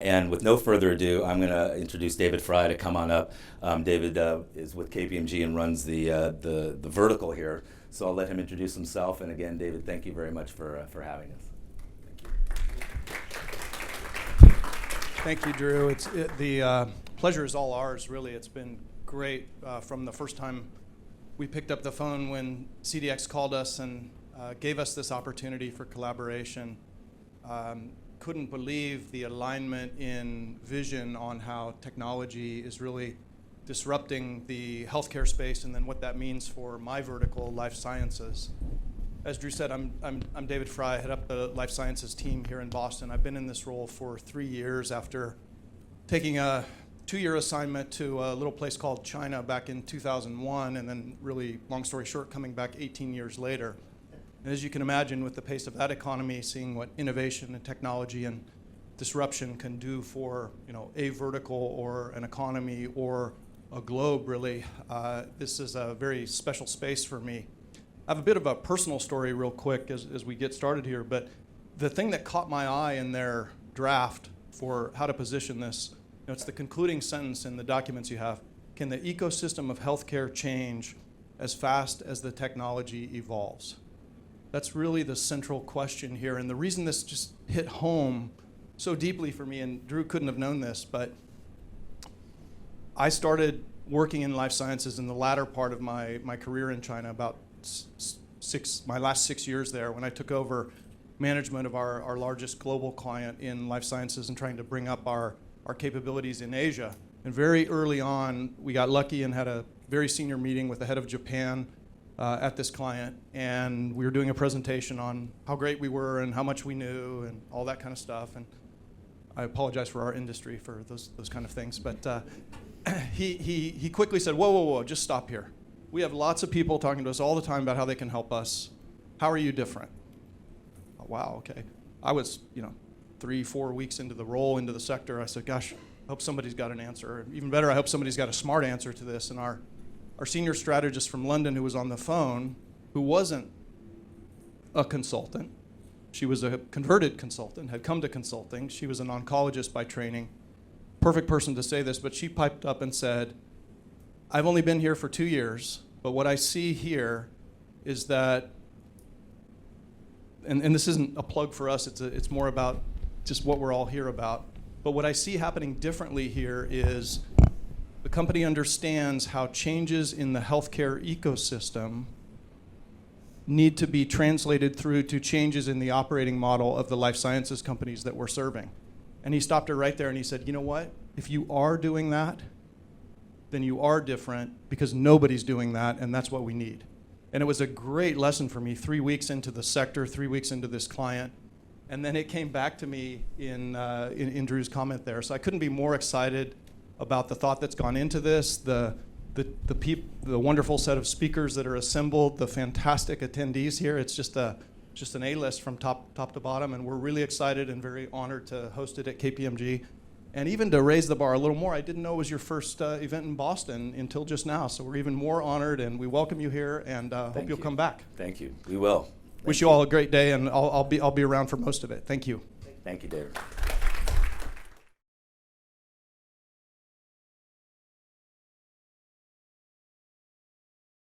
And with no further ado, I'm going to introduce David Frey to come on up. David is with KPMG and runs the vertical here. So I'll let him introduce himself. And again, David, thank you very much for having us. Thank you, Drew. The pleasure is all ours, really. It's been great from the first time we picked up the phone when CDX called us and gave us this opportunity for collaboration. Couldn't believe the alignment in vision on how technology is really disrupting the healthcare space and then what that means for my vertical, life sciences. As Drew said, I'm David Frey. I head up the life sciences team here in Boston. I've been in this role for 3 years after taking a 2-year assignment to a little place called China back in 2001, and then really, long story short, coming back 18 years later. And as you can imagine, with the pace of that economy, seeing what innovation and technology and disruption can do for a vertical or an economy or a globe, really, this is a very special space for me. I have a bit of a personal story real quick as we get started here, but the thing that caught my eye in their draft for how to position this, it's the concluding sentence in the documents you have. Can the ecosystem of healthcare change as fast as the technology evolves? That's really the central question here. And the reason this just hit home so deeply for me, and Drew couldn't have known this, but I started working in life sciences in the latter part of my career in China, about my last 6 years there, when I took over management of our largest global client in life sciences and trying to bring up our capabilities in Asia. And very early on, we got lucky and had a very senior meeting with the head of Japan at this client, and we were doing a presentation on how great we were and how much we knew and all that kind of stuff. And I apologize for our industry for those kind of things, but he quickly said, whoa, just stop here. We have lots of people talking to us all the time about how they can help us. How are you different? Oh, wow, okay. I was 3-4 weeks into the role, into the sector. I said, gosh, I hope somebody's got an answer. Even better, I hope somebody's got a smart answer to this. And our senior strategist from London, who was on the phone, who wasn't a consultant, she was a converted consultant, had come to consulting. She was an oncologist by training. Perfect person to say this, but she piped up and said, I've only been here for 2 years, but what I see here is that, and this isn't a plug for us, it's more about just what we're all here about, but what I see happening differently here is the company understands how changes in the healthcare ecosystem need to be translated through to changes in the operating model of the life sciences companies that we're serving. And he stopped her right there and he said, you know what? If you are doing that, then you are different because nobody's doing that, and that's what we need. And it was a great lesson for me 3 weeks into the sector, 3 weeks into this client. And then it came back to me in Drew's comment there. So I couldn't be more excited about the thought that's gone into this, the wonderful set of speakers that are assembled, the fantastic attendees here. It's just an A-list from top to bottom, and we're really excited and very honored to host it at KPMG. And even to raise the bar a little more, I didn't know it was your first event in Boston until just now, so we're even more honored, and we welcome you here, and hope you'll come back. Thank you. We will. Wish you all a great day, and I'll be around for most of it. Thank you. Thank you, David.